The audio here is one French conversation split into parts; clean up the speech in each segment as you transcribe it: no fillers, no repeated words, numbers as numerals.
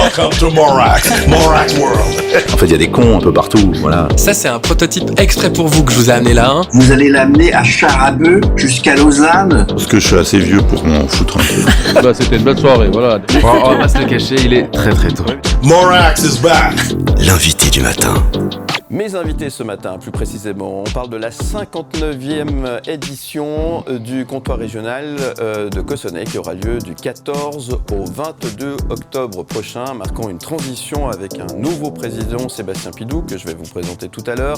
Welcome to Morac World. En fait, il y a des cons un peu partout, voilà. Ça, c'est un prototype exprès pour vous que je vous ai amené là. Hein. Vous allez l'amener à Charabeu jusqu'à Lausanne. Parce que je suis assez vieux pour m'en foutre un peu. Bah, c'était une belle soirée, voilà. On va pas se le cacher, il est très très tôt. Morax is back. L'invité du matin. Mes invités ce matin, plus précisément, on parle de la 59e édition du comptoir régional de Cossonay qui aura lieu du 14 au 22 octobre prochain, marquant une transition avec un nouveau président, Sébastien Pidou, que je vais vous présenter tout à l'heure.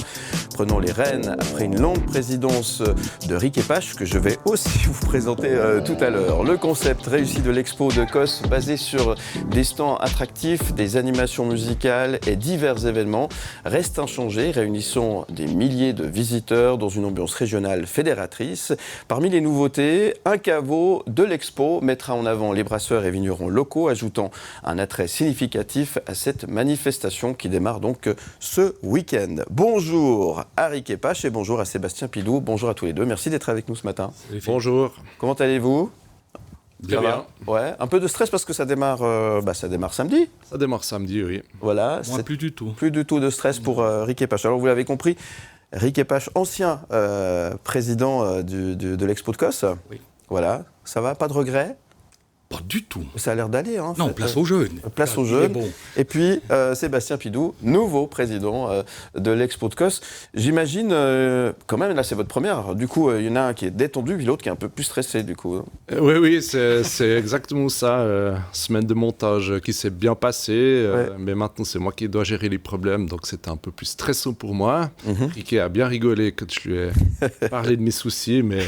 Prenons les rênes après une longue présidence de Rick Epache, que je vais aussi vous présenter tout à l'heure. Le concept réussi de l'expo de Coss, basé sur des stands attractifs, des animations musicales et divers événements, reste inchangé, réunissant des milliers de visiteurs dans une ambiance régionale fédératrice. Parmi les nouveautés, un caveau de l'expo mettra en avant les brasseurs et vignerons locaux, ajoutant un attrait significatif à cette manifestation qui démarre donc ce week-end. Bonjour à Rick Epache et bonjour à Sébastien Pidou. Bonjour à tous les deux, merci d'être avec nous ce matin. Bonjour. Comment allez-vous ? Très bien. Ouais, un peu de stress parce que ça démarre samedi. Ça démarre samedi, oui. Voilà. Moi, plus du tout. Plus du tout de stress pour Rick Epache. Alors, vous l'avez compris, Rick Epache, ancien président de l'Expo de Coss. Oui. Voilà. Ça va, pas de regret ? Pas du tout. Ça a l'air d'aller, hein. Non, place aux jeunes. Place aux jeunes. Bon. Et puis, Sébastien Pidou, nouveau président de l'Expo de Coss. J'imagine, quand même, là, c'est votre première. Alors, du coup, il y en a un qui est détendu, puis l'autre qui est un peu plus stressé, du coup. Oui, c'est exactement ça. Semaine de montage qui s'est bien passée, mais maintenant, c'est moi qui dois gérer les problèmes, donc c'était un peu plus stressant pour moi. Ricky a bien rigolé quand je lui ai parlé de mes soucis, mais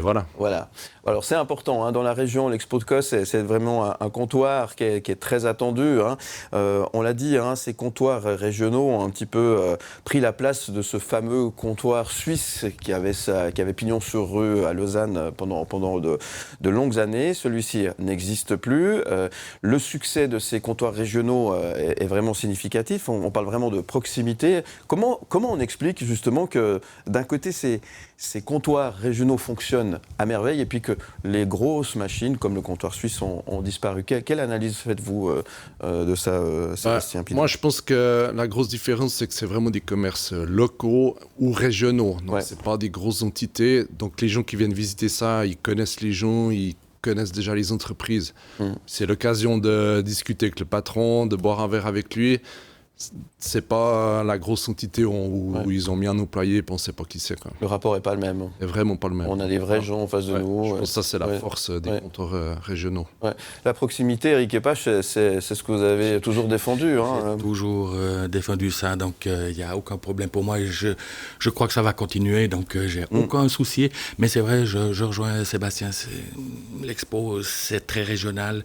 voilà. Voilà. Alors, c'est important, hein, dans la région, l'Expo de Coss, c'est vraiment un comptoir qui est très attendu. Hein. On l'a dit, hein, ces comptoirs régionaux ont un petit peu pris la place de ce fameux comptoir suisse qui avait pignon sur rue à Lausanne pendant de longues années. Celui-ci n'existe plus. Le succès de ces comptoirs régionaux est vraiment significatif. On parle vraiment de proximité. Comment on explique justement que d'un côté, ces comptoirs régionaux fonctionnent à merveille et puis que les grosses machines comme le comptoir suisse ont disparu. Quelle analyse faites-vous de ça, Sébastien Pidou ? Moi, je pense que la grosse différence, c'est que c'est vraiment des commerces locaux ou régionaux. Donc, c'est pas des grosses entités. Donc, les gens qui viennent visiter ça, ils connaissent les gens, ils connaissent déjà les entreprises. C'est l'occasion de discuter avec le patron, de boire un verre avec lui. C'est pas la grosse entité où ils ont mis un employé et on ne sait pas qui c'est. Quoi. Le rapport n'est pas le même. C'est vraiment pas le même. On a des vrais gens en face de nous. Je pense que ça, c'est la force des comptoirs régionaux. Ouais. La proximité, Rick Epache, c'est ce que vous avez toujours défendu. Hein. J'ai toujours défendu ça, donc il n'y a aucun problème pour moi. Et je crois que ça va continuer, donc j'ai aucun souci. Mais c'est vrai, je rejoins Sébastien. L'expo, c'est très régional.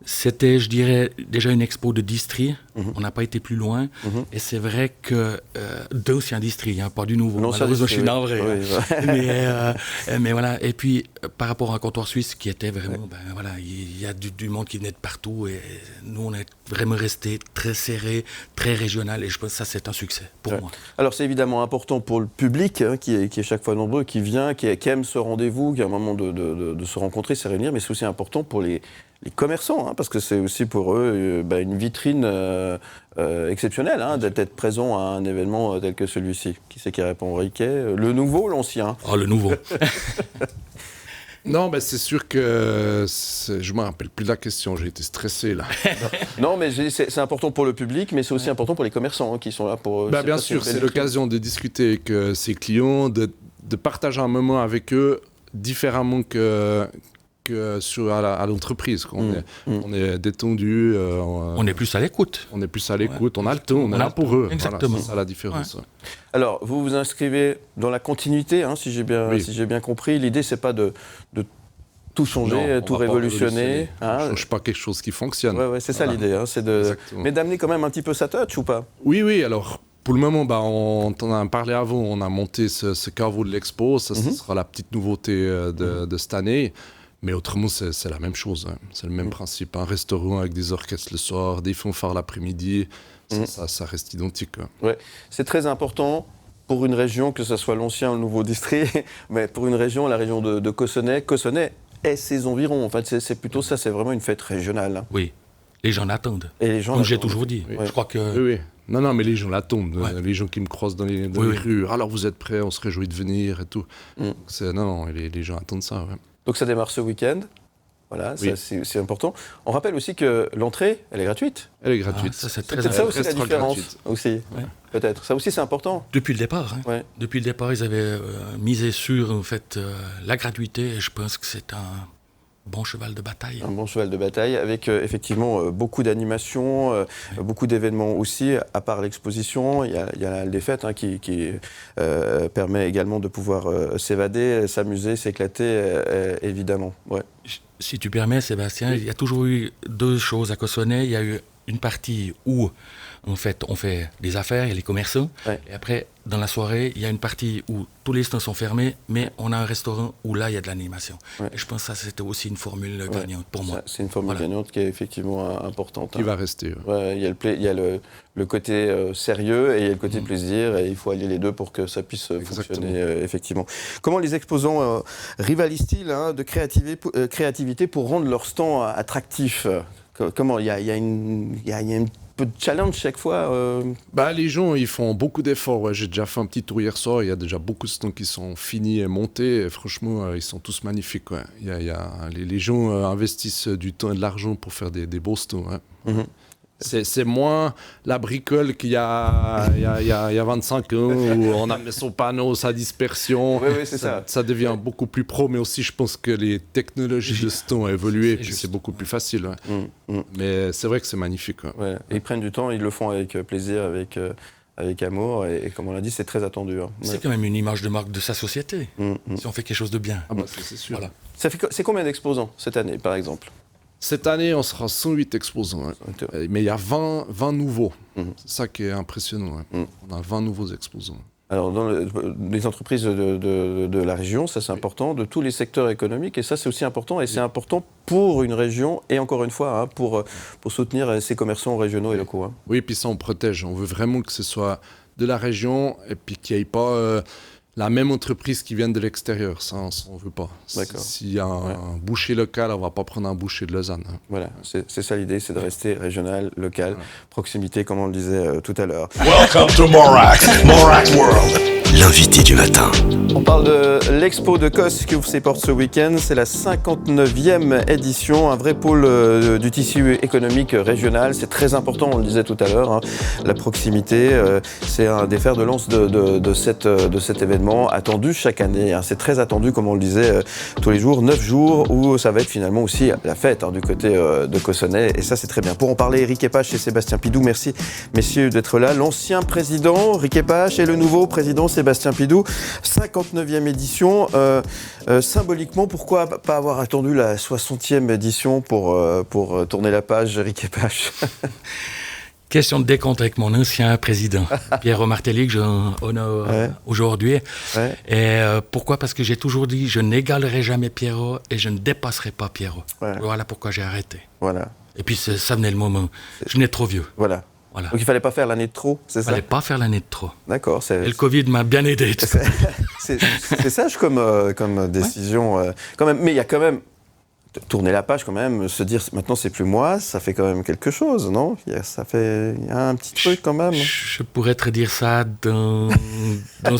C'était, je dirais, déjà une expo de distri. On n'a pas été plus loin. Et c'est vrai que d'ancien distri, hein, pas du nouveau. Malheureusement, je suis navré. Mais voilà. Et puis, par rapport à un comptoir suisse qui était vraiment... il y a du monde qui venait de partout. Et nous, on est vraiment resté très serré, très régional. Et je pense que ça, c'est un succès pour moi. Alors, c'est évidemment important pour le public, hein, qui est chaque fois nombreux, qui vient, qui aime ce rendez-vous, qui a un moment de se rencontrer, se réunir. Mais c'est aussi important pour les commerçants, hein, parce que c'est aussi pour eux une vitrine exceptionnelle, hein, d'être présent à un événement tel que celui-ci. Qui c'est qui répond ? Riquet ? Le nouveau, l'ancien ? Le nouveau. Non, c'est sûr que je ne me rappelle plus de la question, j'ai été stressé là. Non, mais c'est important pour le public, mais c'est aussi important pour les commerçants, hein, qui sont là pour... bien sûr, c'est l'occasion de discuter avec ses clients, de partager un moment avec eux différemment que à l'entreprise. On est détendu. On est plus à l'écoute. On est plus à l'écoute, on a le temps, on est là pour eux. Exactement. Voilà, c'est ça la différence. Ouais. Alors, vous vous inscrivez dans la continuité, hein, si j'ai bien compris. L'idée, c'est pas de tout changer, tout révolutionner. On ne change pas quelque chose qui fonctionne. Ouais, c'est ça l'idée. Hein, mais d'amener quand même un petit peu sa touch ou pas ? Oui, alors... Pour le moment, on en a parlé avant, on a monté ce caveau de l'expo, ça sera la petite nouveauté de cette année. Mais autrement, c'est la même chose. Hein. C'est le même principe. Un restaurant avec des orchestres le soir, des fanfares l'après-midi, ça reste identique. Quoi. Ouais. C'est très important pour une région, que ce soit l'ancien ou le nouveau district, mais pour une région, la région de Cossonay et ses environs. En fait, c'est plutôt ça, c'est vraiment une fête régionale. Hein. Oui. les gens l'attendent. Et les gens Comme j'ai l'attendent. toujours dit. Oui. Je crois que... Oui, oui. Non, mais les gens l'attendent. Ouais. Les gens qui me croisent dans les Oui. rues. Alors, vous êtes prêts, on se réjouit de venir et tout. Mm. Non, les gens attendent ça. Ouais. Donc ça démarre ce week-end. Voilà, Oui. ça, c'est important. On rappelle aussi que l'entrée, elle est gratuite. Elle est gratuite. Ah, ça, c'est C'est très peut-être ça important. aussi la restera différence. gratuite. Aussi. Ouais. Peut-être. Ça aussi, c'est important. Depuis le départ. Hein. Ouais. Depuis le départ, ils avaient misé sur en fait, la gratuité. Et je pense que c'est un bon cheval de bataille. Un bon cheval de bataille avec effectivement beaucoup d'animations, beaucoup d'événements aussi. À part l'exposition, il y a les fêtes hein, qui permet également de pouvoir s'évader, s'amuser, s'éclater, évidemment. Ouais. Si tu permets, Sébastien, il y a toujours eu deux choses à Cossonay. Il y a eu une partie où, en fait, on fait des affaires, il y a les commerçants. Ouais. Et après, dans la soirée, il y a une partie où tous les stands sont fermés, mais on a un restaurant où là, il y a de l'animation. Ouais. Et je pense que ça, c'était aussi une formule gagnante pour moi. Ça, c'est une formule Voilà. gagnante qui est effectivement importante. Qui va rester. Ouais, il y a le côté sérieux et il y a le côté plaisir et il faut allier les deux pour que ça puisse fonctionner effectivement. Comment les exposants rivalisent-ils hein, de créativité pour rendre leur stand attractif Comment il y a un peu de challenge chaque fois Les gens, ils font beaucoup d'efforts. Ouais. J'ai déjà fait un petit tour hier soir. Il y a déjà beaucoup de stands qui sont finis et montés. Et franchement, ils sont tous magnifiques. Ouais. Les gens investissent du temps et de l'argent pour faire des beaux stands. Ouais. Mhm. C'est moins la bricole qu'il y a 25 ans où on a mis son panneau, sa dispersion. Oui, c'est ça. Ça devient beaucoup plus pro, mais aussi je pense que les technologies de ce temps ont évolué, puis juste. c'est beaucoup plus facile. Ouais. Mm. Mais c'est vrai que c'est magnifique. Ouais. Ouais. Et ils prennent du temps, ils le font avec plaisir, avec amour et comme on l'a dit, c'est très attendu. Hein. C'est Ouais. quand même une image de marque de sa société, Mm. si on fait quelque chose de bien. C'est sûr. Voilà. C'est combien d'exposants cette année, par exemple Cette année, on sera 108 exposants. Ouais. Mais il y a 20 nouveaux. Mhm. C'est ça qui est impressionnant. Ouais. Mhm. On a 20 nouveaux exposants. Alors, dans les entreprises de la région, ça c'est important, de tous les secteurs économiques, et ça c'est aussi important, et c'est important pour une région, et encore une fois, hein, pour soutenir ces commerçants régionaux et locaux. Hein. Oui, puis ça, on protège. On veut vraiment que ce soit de la région, et puis qu'il n'y ait pas la même entreprise qui vienne de l'extérieur. Ça, on ne veut pas. D'accord. S'il y a un boucher local, on ne va pas prendre un boucher de Lausanne. Hein. Voilà, c'est ça l'idée, c'est de rester régional, local, proximité, comme on le disait tout à l'heure. Welcome to Morac World. L'invité du matin. On parle de l'Expo de Kos qui ouvre ses portes ce week-end. C'est la 59e édition, un vrai pôle du tissu économique régional. C'est très important, on le disait tout à l'heure. Hein. La proximité, c'est un des fers de lance de cet événement attendu chaque année. Hein. C'est très attendu, comme on le disait, tous les jours, 9 jours, où ça va être finalement aussi la fête hein, du côté de Cossonay. Et ça, c'est très bien. Pour en parler, Eric Epache et Sébastien Pidou, merci messieurs d'être là. L'ancien président, Eric Epache, et le nouveau président, Sébastien Pidou. 59e édition. Symboliquement, pourquoi pas avoir attendu la 60e édition pour tourner la page, Eric Epache? Question de décompte avec mon ancien président, Pierre Martelly, que j'honore aujourd'hui. Ouais. Et pourquoi? Parce que j'ai toujours dit, je n'égalerai jamais Pierrot et je ne dépasserai pas Pierrot. Ouais. Voilà pourquoi j'ai arrêté. Voilà. Et puis ça venait le moment. Je n'ai trop vieux. Voilà. Voilà. Donc il fallait pas faire l'année de trop, c'est Il ça? fallait pas faire l'année de trop. D'accord. Et le Covid m'a bien aidé. C'est sage comme décision. Quand même. Mais il y a quand même tourner la page quand même, se dire maintenant c'est plus moi, ça fait quand même quelque chose, non? Il y a un petit truc quand même. Je pourrais te dire ça dans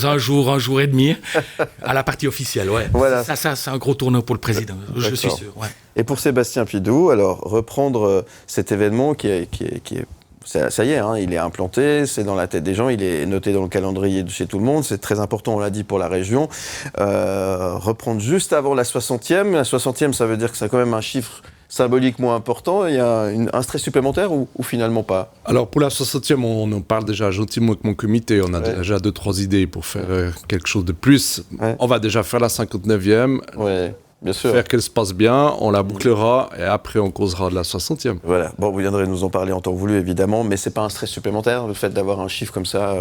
un jour et demi, à la partie officielle, ouais. Voilà. Ça c'est un gros tournant pour le président, je suis sûr. Ouais. Et pour Sébastien Pidou, alors reprendre cet événement qui est ça y est, hein, il est implanté, c'est dans la tête des gens, il est noté dans le calendrier de chez tout le monde, c'est très important, on l'a dit, pour la région. Reprendre juste avant la 60e. La 60e, ça veut dire que c'est quand même un chiffre symboliquement important. Il y a un stress supplémentaire ou finalement pas? Alors pour la 60e, on en parle déjà gentiment avec mon comité. On a déjà 2-3 idées pour faire quelque chose de plus. Ouais. On va déjà faire la 59e. Ouais. Bien sûr. Faire qu'elle se passe bien, on la bouclera et après on causera de la 60e. Voilà. Bon, vous viendrez nous en parler en temps voulu, évidemment, mais c'est pas un stress supplémentaire, le fait d'avoir un chiffre comme ça,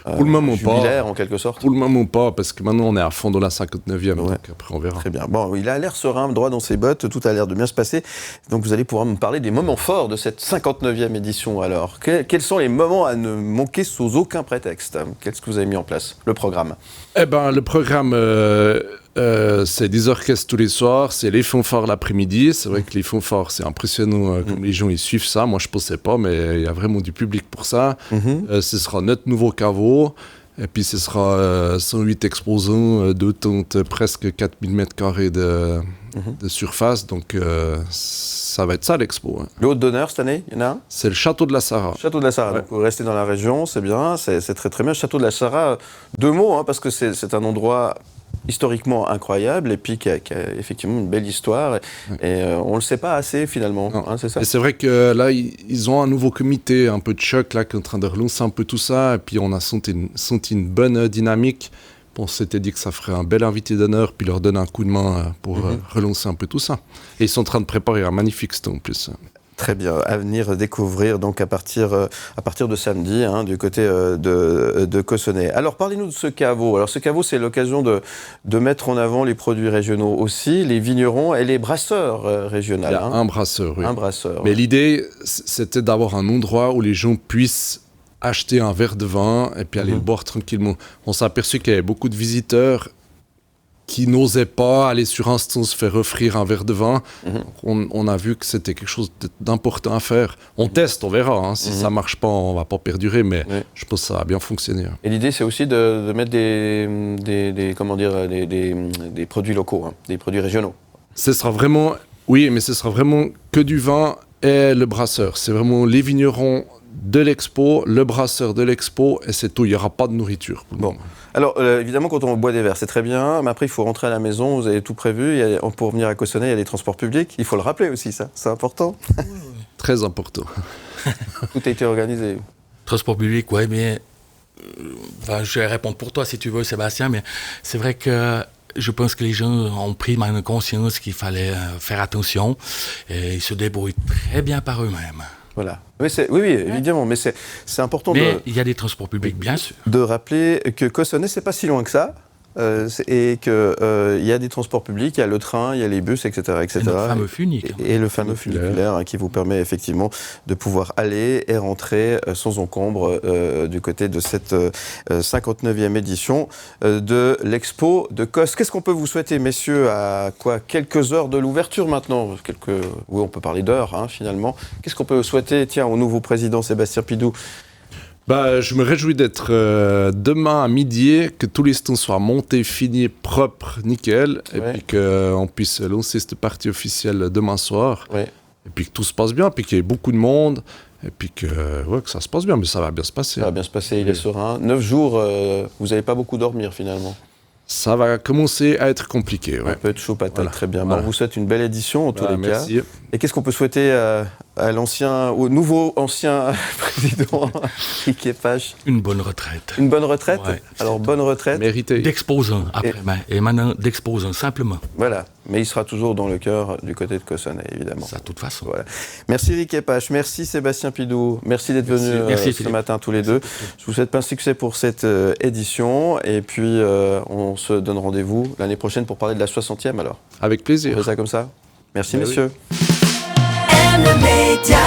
Pour le moment jubilaire pas. en quelque sorte? Pour le moment pas, parce que maintenant on est à fond dans la 59e, donc après on verra. Très bien. Bon, il a l'air serein, droit dans ses bottes, tout a l'air de bien se passer. Donc vous allez pouvoir me parler des moments forts de cette 59e édition alors. Quels sont les moments à ne manquer sous aucun prétexte? Qu'est-ce que vous avez mis en place? Le programme? Eh ben, le programme, C'est des orchestres tous les soirs, c'est les fanfares l'après-midi. C'est vrai que les fanfares, c'est impressionnant comme les gens ils suivent ça. Moi, je ne pensais pas, mais il y a vraiment du public pour ça. Ce sera notre nouveau caveau. Et puis, ce sera 108 exposants, deux tentes, presque 4000 m² de surface. Donc, ça va être ça l'expo. Hein. Le hôte d'honneur cette année, il y en a un? C'est le château de la Sarraz. Château de la Sarraz, Ouais. donc vous restez dans la région, c'est bien, c'est très très bien. Château de la Sarraz, deux mots, hein, parce que c'est un endroit historiquement incroyable et puis qui a effectivement une belle histoire. Et on ne le sait pas assez finalement, hein, c'est ça. Et c'est vrai que là, ils ont un nouveau comité, un peu de choc, là, qui est en train de relancer un peu tout ça. Et puis on a senti une bonne dynamique. On s'était dit que ça ferait un bel invité d'honneur, puis leur donner un coup de main pour relancer un peu tout ça. Et ils sont en train de préparer un magnifique stand en plus. Très bien, à venir découvrir donc à partir de samedi, hein, du côté de Cossonay. Alors parlez-nous de ce caveau. Alors ce caveau, c'est l'occasion de mettre en avant les produits régionaux aussi, les vignerons et les brasseurs régionaux. Il y a un brasseur, oui. Un brasseur. Mais l'idée, c'était d'avoir un endroit où les gens puissent acheter un verre de vin et puis aller le boire tranquillement. On s'est aperçu qu'il y avait beaucoup de visiteurs qui n'osaient pas aller sur un stand se faire offrir un verre de vin. On a vu que c'était quelque chose d'important à faire. On teste, on verra. Hein. Si ça marche pas, on va pas perdurer, mais je pense que ça va bien fonctionner. Et l'idée, c'est aussi de mettre des produits locaux, hein, des produits régionaux. Ce sera vraiment, oui, mais ce sera vraiment que du vin et le brasseur. C'est vraiment les vignerons de l'expo, le brasseur de l'expo, et c'est tout. Il n'y aura pas de nourriture. Bon. Alors, évidemment, quand on boit des verres, c'est très bien, mais après, il faut rentrer à la maison, vous avez tout prévu. Pour venir à Cossonay, il y a les transports publics. Il faut le rappeler aussi, ça. C'est important. Très important. Tout a été organisé. Transport public, ouais, mais je vais répondre pour toi si tu veux, Sébastien, mais c'est vrai que je pense que les gens ont pris maintenant conscience qu'il fallait faire attention et ils se débrouillent très bien par eux-mêmes. Voilà. Oui, évidemment, mais c'est important mais il y a des transports publics, bien sûr. de rappeler que Cossonay, c'est pas si loin que ça. Et qu'il y a des transports publics, il y a le train, il y a les bus, etc. Et le fameux funiculaire. Et le fameux funiculaire, hein, qui vous permet effectivement de pouvoir aller et rentrer sans encombre du côté de cette 59e édition de l'Expo de Cos. Qu'est-ce qu'on peut vous souhaiter, messieurs, à quelques heures de l'ouverture maintenant? Oui, on peut parler d'heures, hein, finalement. Qu'est-ce qu'on peut souhaiter, au nouveau président Sébastien Pidou? Je me réjouis d'être demain à midi, que tous les stands soient montés, finis, propres, nickel, et puis qu'on puisse lancer cette partie officielle demain soir, et puis que tout se passe bien, puis qu'il y ait beaucoup de monde, et puis que ça se passe bien, mais ça va bien se passer. Ça va bien se passer, il est serein. 9 jours, vous n'allez pas beaucoup dormir finalement. Ça va commencer à être compliqué. Un peu de chaud patate, voilà. très bien. Voilà. On vous souhaite une belle édition en tous les merci. cas. Et qu'est-ce qu'on peut souhaiter au nouveau ancien président Riquet Pache? Une bonne retraite. Une bonne retraite? Ouais. Alors bonne retraite. Mérité. D'exposant après, et maintenant d'exposant simplement. Voilà, mais il sera toujours dans le cœur du côté de Cossonay, évidemment. Ça, de toute façon. Voilà. Merci Riquet Pache, merci Sébastien Pidou, merci d'être venu Merci, ce matin tous les deux. Je vous souhaite plein de succès pour cette édition, et puis on se donne rendez-vous l'année prochaine pour parler de la 60e alors. Avec On plaisir. fait ça comme ça? Merci Oui. messieurs. M-Media.